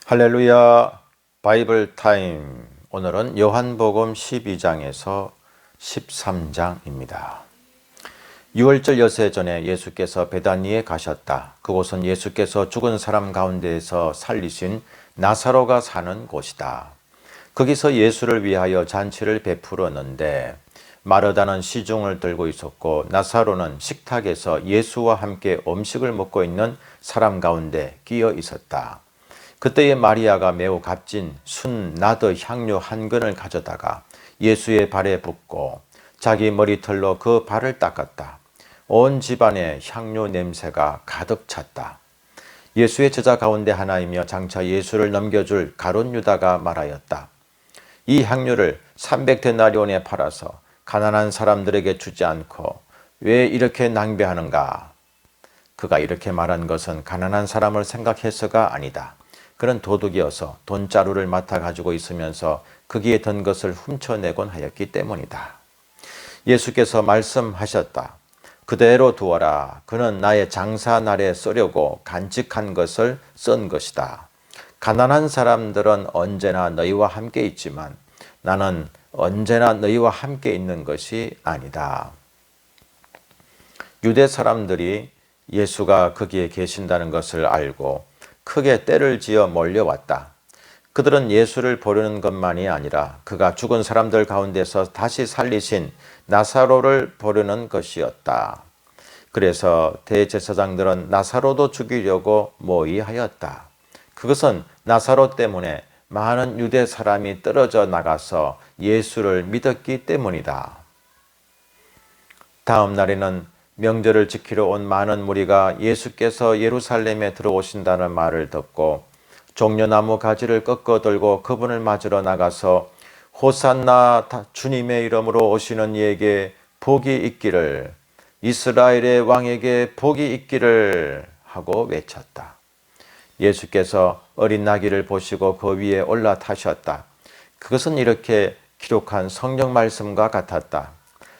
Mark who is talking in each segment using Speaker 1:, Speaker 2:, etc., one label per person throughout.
Speaker 1: 할렐루야. 바이블 타임. 오늘은 요한복음 12장에서 13장입니다. 유월절 여세 전에 예수께서 베다니에 가셨다. 그곳은 예수께서 죽은 사람 가운데에서 살리신 나사로가 사는 곳이다. 거기서 예수를 위하여 잔치를 베풀었는데 마르다는 시중을 들고 있었고 나사로는 식탁에서 예수와 함께 음식을 먹고 있는 사람 가운데 끼어 있었다. 그때에 마리아가 매우 값진 순나드 향료 한 근을 가져다가 예수의 발에 붓고 자기 머리털로 그 발을 닦았다. 온 집안에 향료 냄새가 가득 찼다. 예수의 제자 가운데 하나이며 장차 예수를 넘겨줄 가룟 유다가 말하였다. 이 향료를 300데나리온에 팔아서 가난한 사람들에게 주지 않고 왜 이렇게 낭비하는가? 그가 이렇게 말한 것은 가난한 사람을 생각해서가 아니다. 그는 도둑이어서 돈자루를 맡아 가지고 있으면서 거기에 든 것을 훔쳐내곤 하였기 때문이다. 예수께서 말씀하셨다. 그대로 두어라. 그는 나의 장사 날에 쓰려고 간직한 것을 쓴 것이다. 가난한 사람들은 언제나 너희와 함께 있지만 나는 언제나 너희와 함께 있는 것이 아니다. 유대 사람들이 예수가 거기에 계신다는 것을 알고 크게 떼를 지어 몰려왔다. 그들은 예수를 보려는 것만이 아니라 그가 죽은 사람들 가운데서 다시 살리신 나사로를 보려는 것이었다. 그래서 대제사장들은 나사로도 죽이려고 모의하였다. 그것은 나사로 때문에 많은 유대 사람이 떨어져 나가서 예수를 믿었기 때문이다. 다음 날에는 명절을 지키러 온 많은 무리가 예수께서 예루살렘에 들어오신다는 말을 듣고 종려나무 가지를 꺾어 들고 그분을 맞으러 나가서 호산나 주님의 이름으로 오시는 이에게 복이 있기를, 이스라엘의 왕에게 복이 있기를 하고 외쳤다. 예수께서 어린 나귀를 보시고 그 위에 올라타셨다. 그것은 이렇게 기록한 성경 말씀과 같았다.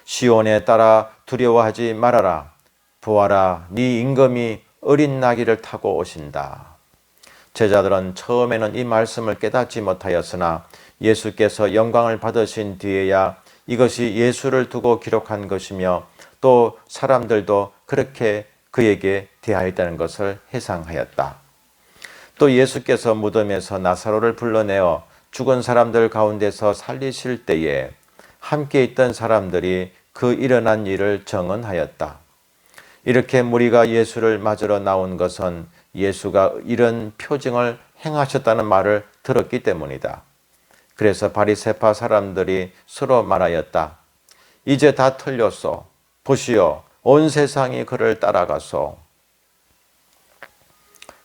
Speaker 1: 시온에 따라 두려워하지 말아라. 보아라, 네 임금이 어린 나귀를 타고 오신다. 제자들은 처음에는 이 말씀을 깨닫지 못하였으나 예수께서 영광을 받으신 뒤에야 이것이 예수를 두고 기록한 것이며 또 사람들도 그렇게 그에게 대하였다는 것을 회상하였다. 또 예수께서 무덤에서 나사로를 불러내어 죽은 사람들 가운데서 살리실 때에 함께 있던 사람들이 그 일어난 일을 증언하였다. 이렇게 무리가 예수를 맞으러 나온 것은 예수가 이런 표징을 행하셨다는 말을 들었기 때문이다. 그래서 바리새파 사람들이 서로 말하였다. 이제 다 틀렸소. 보시오. 온 세상이 그를 따라가소.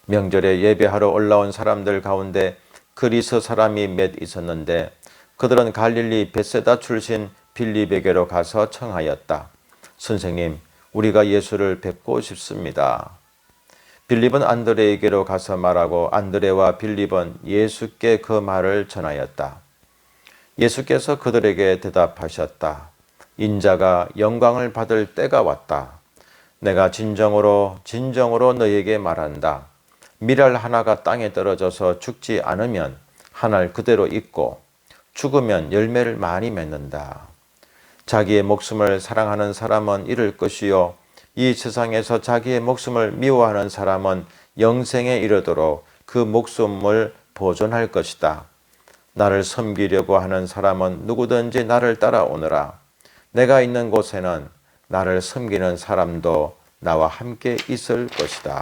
Speaker 1: 명절에 예배하러 올라온 사람들 가운데 그리스 사람이 몇 있었는데 그들은 갈릴리 벳세다 출신 빌립에게로 가서 청하였다. 선생님, 우리가 예수를 뵙고 싶습니다. 빌립은 안드레에게로 가서 말하고 안드레와 빌립은 예수께 그 말을 전하였다. 예수께서 그들에게 대답하셨다. 인자가 영광을 받을 때가 왔다. 내가 진정으로 너희에게 말한다. 밀알 하나가 땅에 떨어져서 죽지 않으면 한 알 그대로 있고 죽으면 열매를 많이 맺는다. 자기의 목숨을 사랑하는 사람은 잃을 것이요 이 세상에서 자기의 목숨을 미워하는 사람은 영생에 이르도록 그 목숨을 보존할 것이다. 나를 섬기려고 하는 사람은 누구든지 나를 따라오너라. 내가 있는 곳에는 나를 섬기는 사람도 나와 함께 있을 것이다.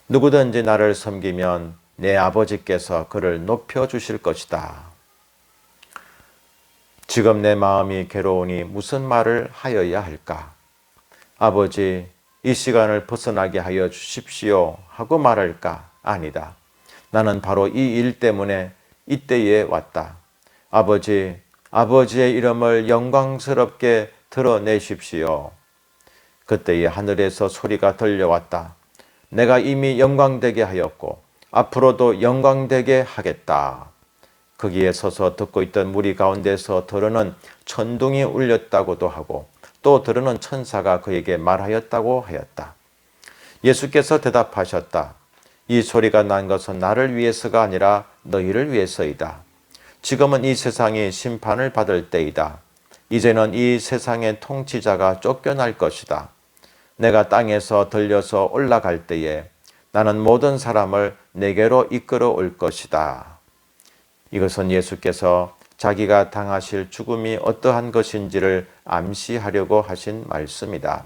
Speaker 1: 누구든지 나를 섬기면 내 아버지께서 그를 높여주실 것이다. 지금 내 마음이 괴로우니 무슨 말을 하여야 할까? 아버지, 이 시간을 벗어나게 하여 주십시오 하고 말할까? 아니다. 나는 바로 이 일 때문에 이때에 왔다. 아버지, 아버지의 이름을 영광스럽게 드러내십시오. 그때에 하늘에서 소리가 들려왔다. 내가 이미 영광되게 하였고 앞으로도 영광되게 하겠다. 거기에 서서 듣고 있던 무리 가운데서 들으는 천둥이 울렸다고도 하고 또 들으는 천사가 그에게 말하였다고 하였다. 예수께서 대답하셨다. 이 소리가 난 것은 나를 위해서가 아니라 너희를 위해서이다. 지금은 이 세상이 심판을 받을 때이다. 이제는 이 세상의 통치자가 쫓겨날 것이다. 내가 땅에서 들려서 올라갈 때에 나는 모든 사람을 내게로 이끌어 올 것이다. 이것은 예수께서 자기가 당하실 죽음이 어떠한 것인지를 암시하려고 하신 말씀이다.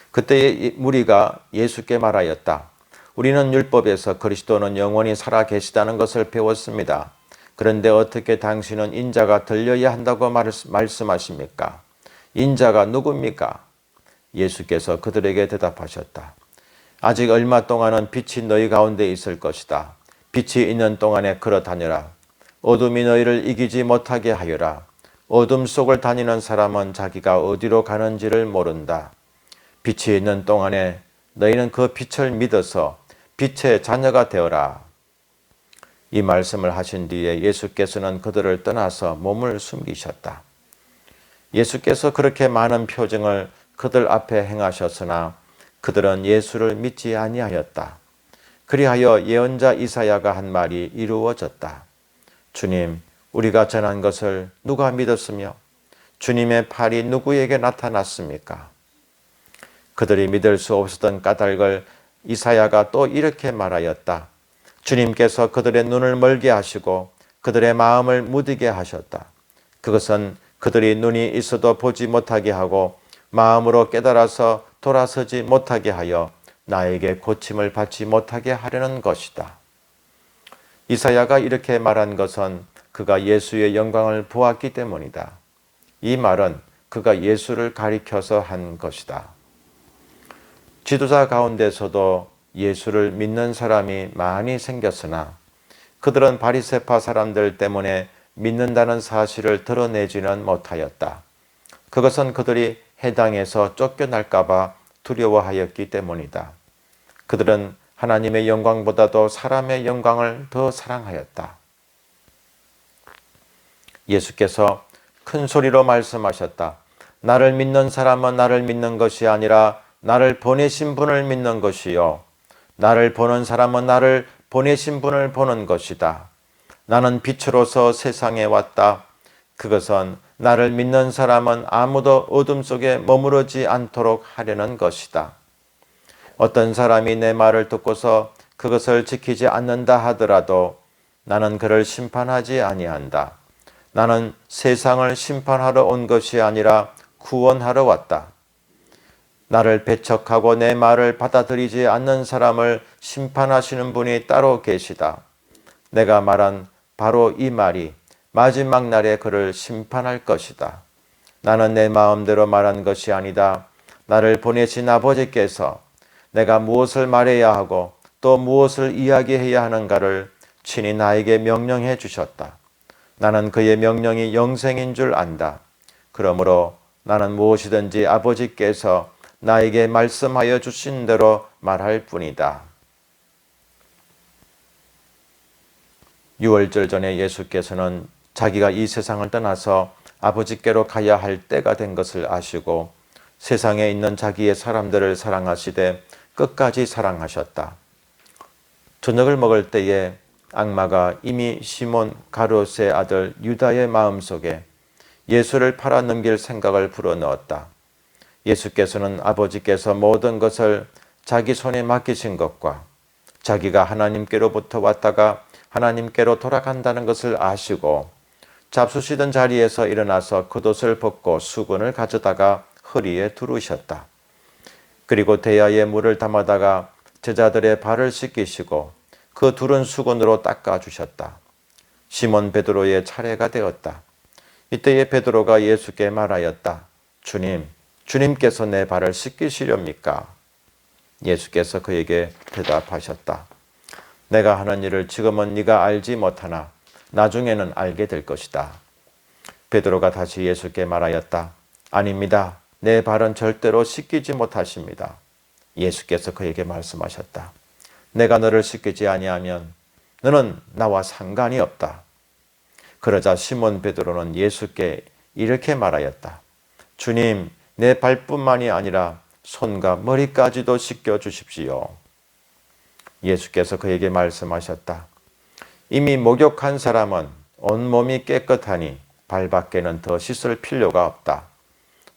Speaker 1: 그때 무리가 예수께 말하였다. 우리는 율법에서 그리스도는 영원히 살아 계시다는 것을 배웠습니다. 그런데 어떻게 당신은 인자가 들려야 한다고 말씀하십니까? 인자가 누굽니까? 예수께서 그들에게 대답하셨다. 아직 얼마 동안은 빛이 너희 가운데 있을 것이다. 빛이 있는 동안에 걸어 다녀라. 어둠이 너희를 이기지 못하게 하여라. 어둠 속을 다니는 사람은 자기가 어디로 가는지를 모른다. 빛이 있는 동안에 너희는 그 빛을 믿어서 빛의 자녀가 되어라. 이 말씀을 하신 뒤에 예수께서는 그들을 떠나서 몸을 숨기셨다. 예수께서 그렇게 많은 표징을 그들 앞에 행하셨으나 그들은 예수를 믿지 아니하였다. 그리하여 예언자 이사야가 한 말이 이루어졌다. 주님, 우리가 전한 것을 누가 믿었으며 주님의 팔이 누구에게 나타났습니까? 그들이 믿을 수 없었던 까닭을 이사야가 또 이렇게 말하였다. 주님께서 그들의 눈을 멀게 하시고 그들의 마음을 무디게 하셨다. 그것은 그들이 눈이 있어도 보지 못하게 하고 마음으로 깨달아서 돌아서지 못하게 하여 나에게 고침을 받지 못하게 하려는 것이다. 이사야가 이렇게 말한 것은 그가 예수의 영광을 보았기 때문이다. 이 말은 그가 예수를 가리켜서 한 것이다. 지도자 가운데서도 예수를 믿는 사람이 많이 생겼으나 그들은 바리새파 사람들 때문에 믿는다는 사실을 드러내지는 못하였다. 그것은 그들이 해당에서 쫓겨날까 봐 두려워하였기 때문이다. 그들은 하나님의 영광보다도 사람의 영광을 더 사랑하였다. 예수께서 큰 소리로 말씀하셨다. 나를 믿는 사람은 나를 믿는 것이 아니라 나를 보내신 분을 믿는 것이요. 나를 보는 사람은 나를 보내신 분을 보는 것이다. 나는 빛으로서 세상에 왔다. 그것은 나를 믿는 사람은 아무도 어둠 속에 머무르지 않도록 하려는 것이다. 어떤 사람이 내 말을 듣고서 그것을 지키지 않는다 하더라도 나는 그를 심판하지 아니한다. 나는 세상을 심판하러 온 것이 아니라 구원하러 왔다. 나를 배척하고 내 말을 받아들이지 않는 사람을 심판하시는 분이 따로 계시다. 내가 말한 바로 이 말이 마지막 날에 그를 심판할 것이다. 나는 내 마음대로 말한 것이 아니다. 나를 보내신 아버지께서 내가 무엇을 말해야 하고 또 무엇을 이야기해야 하는가를 친히 나에게 명령해 주셨다. 나는 그의 명령이 영생인 줄 안다. 그러므로 나는 무엇이든지 아버지께서 나에게 말씀하여 주신 대로 말할 뿐이다. 유월절 전에 예수께서는 자기가 이 세상을 떠나서 아버지께로 가야 할 때가 된 것을 아시고 세상에 있는 자기의 사람들을 사랑하시되 끝까지 사랑하셨다. 저녁을 먹을 때에 악마가 이미 시몬 가롯의 아들 유다의 마음속에 예수를 팔아 넘길 생각을 불어넣었다. 예수께서는 아버지께서 모든 것을 자기 손에 맡기신 것과 자기가 하나님께로부터 왔다가 하나님께로 돌아간다는 것을 아시고 잡수시던 자리에서 일어나서 겉옷을 벗고 수건을 가져다가 허리에 두르셨다. 그리고 대야에 물을 담아다가 제자들의 발을 씻기시고 그 두른 수건으로 닦아주셨다. 시몬 베드로의 차례가 되었다. 이때에 베드로가 예수께 말하였다. 주님, 주님께서 내 발을 씻기시렵니까? 예수께서 그에게 대답하셨다. 내가 하는 일을 지금은 네가 알지 못하나 나중에는 알게 될 것이다. 베드로가 다시 예수께 말하였다. 아닙니다. 내 발은 절대로 씻기지 못하십니다. 예수께서 그에게 말씀하셨다. 내가 너를 씻기지 아니하면 너는 나와 상관이 없다. 그러자 시몬 베드로는 예수께 이렇게 말하였다. 주님, 내 발뿐만이 아니라 손과 머리까지도 씻겨 주십시오. 예수께서 그에게 말씀하셨다. 이미 목욕한 사람은 온몸이 깨끗하니 발밖에는 더 씻을 필요가 없다.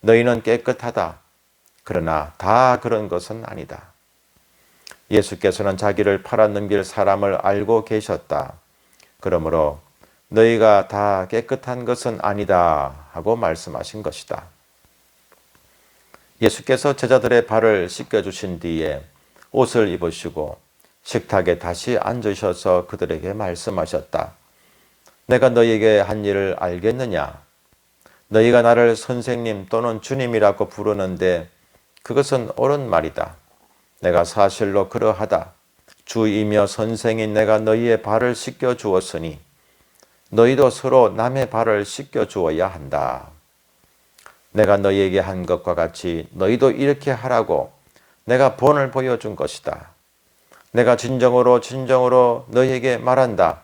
Speaker 1: 너희는 깨끗하다. 그러나 다 그런 것은 아니다. 예수께서는 자기를 팔아넘길 사람을 알고 계셨다. 그러므로 너희가 다 깨끗한 것은 아니다 하고 말씀하신 것이다. 예수께서 제자들의 발을 씻겨주신 뒤에 옷을 입으시고 식탁에 다시 앉으셔서 그들에게 말씀하셨다. 내가 너희에게 한 일을 알겠느냐? 너희가 나를 선생님 또는 주님이라고 부르는데 그것은 옳은 말이다. 내가 사실로 그러하다. 주이며 선생인 내가 너희의 발을 씻겨 주었으니 너희도 서로 남의 발을 씻겨 주어야 한다. 내가 너희에게 한 것과 같이 너희도 이렇게 하라고 내가 본을 보여준 것이다. 내가 진정으로 너희에게 말한다.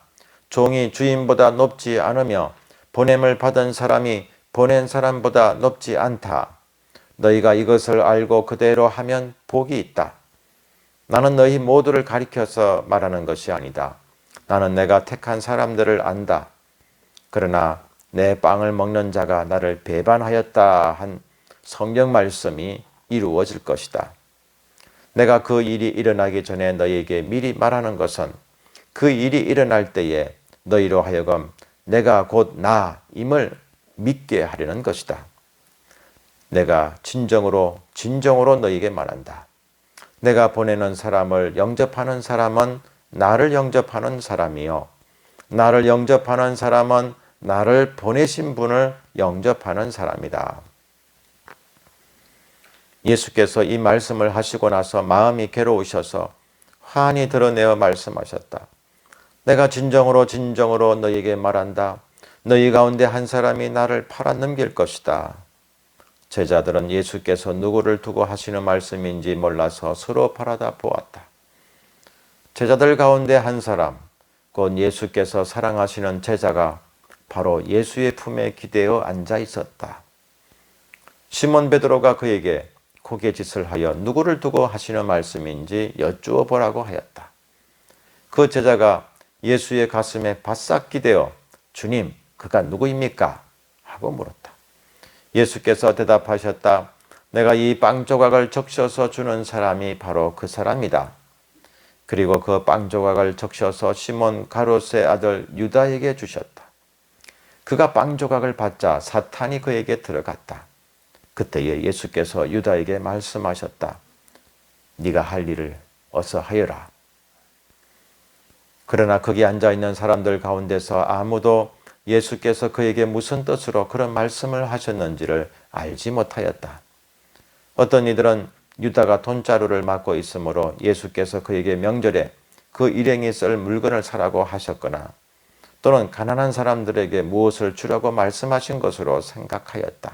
Speaker 1: 종이 주인보다 높지 않으며 보냄을 받은 사람이 보낸 사람보다 높지 않다. 너희가 이것을 알고 그대로 하면 복이 있다. 나는 너희 모두를 가리켜서 말하는 것이 아니다. 나는 내가 택한 사람들을 안다. 그러나 내 빵을 먹는 자가 나를 배반하였다 한 성경 말씀이 이루어질 것이다. 내가 그 일이 일어나기 전에 너희에게 미리 말하는 것은 그 일이 일어날 때에 너희로 하여금 내가 곧 나임을 믿게 하려는 것이다. 내가 진정으로 너희에게 말한다. 내가 보내는 사람을 영접하는 사람은 나를 영접하는 사람이요. 나를 영접하는 사람은 나를 보내신 분을 영접하는 사람이다. 예수께서 이 말씀을 하시고 나서 마음이 괴로우셔서 환히 드러내어 말씀하셨다. 내가 진정으로 너희에게 말한다. 너희 가운데 한 사람이 나를 팔아넘길 것이다. 제자들은 예수께서 누구를 두고 하시는 말씀인지 몰라서 서로 바라다 보았다. 제자들 가운데 한 사람, 곧 예수께서 사랑하시는 제자가 바로 예수의 품에 기대어 앉아 있었다. 시몬 베드로가 그에게 고개짓을 하여 누구를 두고 하시는 말씀인지 여쭈어 보라고 하였다. 그 제자가 예수의 가슴에 바싹 기대어 주님, 그가 누구입니까? 하고 물었다. 예수께서 대답하셨다. 내가 이 빵 조각을 적셔서 주는 사람이 바로 그 사람이다. 그리고 그 빵 조각을 적셔서 시몬 가롯의 아들 유다에게 주셨다. 그가 빵 조각을 받자 사탄이 그에게 들어갔다. 그때에 예수께서 유다에게 말씀하셨다. 네가 할 일을 어서 하여라. 그러나 거기 앉아있는 사람들 가운데서 아무도 예수께서 그에게 무슨 뜻으로 그런 말씀을 하셨는지를 알지 못하였다. 어떤 이들은 유다가 돈자루를 맡고 있으므로 예수께서 그에게 명절에 그 일행이 쓸 물건을 사라고 하셨거나 또는 가난한 사람들에게 무엇을 주라고 말씀하신 것으로 생각하였다.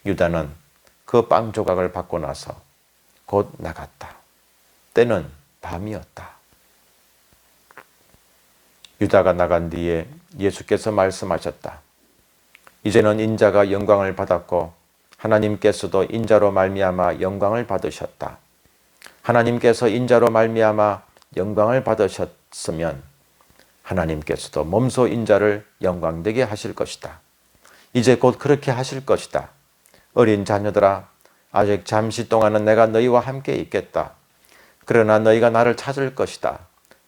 Speaker 1: 유다는 그 빵 조각을 받고 나서 곧 나갔다. 때는 밤이었다. 유다가 나간 뒤에 예수께서 말씀하셨다. 이제는 인자가 영광을 받았고 하나님께서도 인자로 말미암아 영광을 받으셨다. 하나님께서 인자로 말미암아 영광을 받으셨으면 하나님께서도 몸소 인자를 영광되게 하실 것이다. 이제 곧 그렇게 하실 것이다. 어린 자녀들아, 아직 잠시 동안은 내가 너희와 함께 있겠다. 그러나 너희가 나를 찾을 것이다.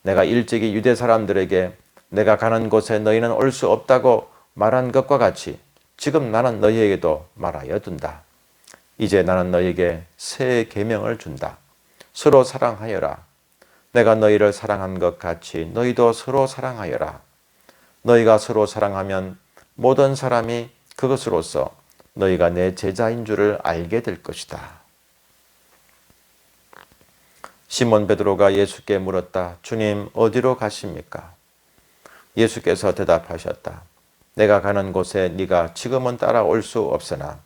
Speaker 1: 내가 일찍이 유대 사람들에게 내가 가는 곳에 너희는 올 수 없다고 말한 것과 같이 지금 나는 너희에게도 말하여 둔다. 이제 나는 너희에게 새 계명을 준다. 서로 사랑하여라. 내가 너희를 사랑한 것 같이 너희도 서로 사랑하여라. 너희가 서로 사랑하면 모든 사람이 그것으로서 너희가 내 제자인 줄을 알게 될 것이다. 시몬 베드로가 예수께 물었다. 주님, 어디로 가십니까? 예수께서 대답하셨다. 내가 가는 곳에 네가 지금은 따라올 수 없으나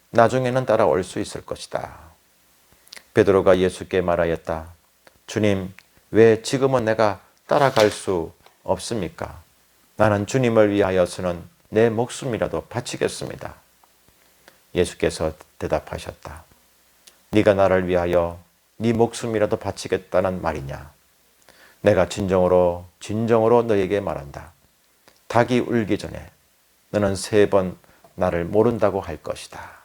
Speaker 1: 나중에는 따라올 수 있을 것이다. 베드로가 예수께 말하였다. 주님, 왜 지금은 내가 따라갈 수 없습니까? 나는 주님을 위하여서는 내 목숨이라도 바치겠습니다. 예수께서 대답하셨다. 네가 나를 위하여 네 목숨이라도 바치겠다는 말이냐? 내가 진정으로 너에게 말한다. 닭이 울기 전에 너는 3번 나를 모른다고 할 것이다.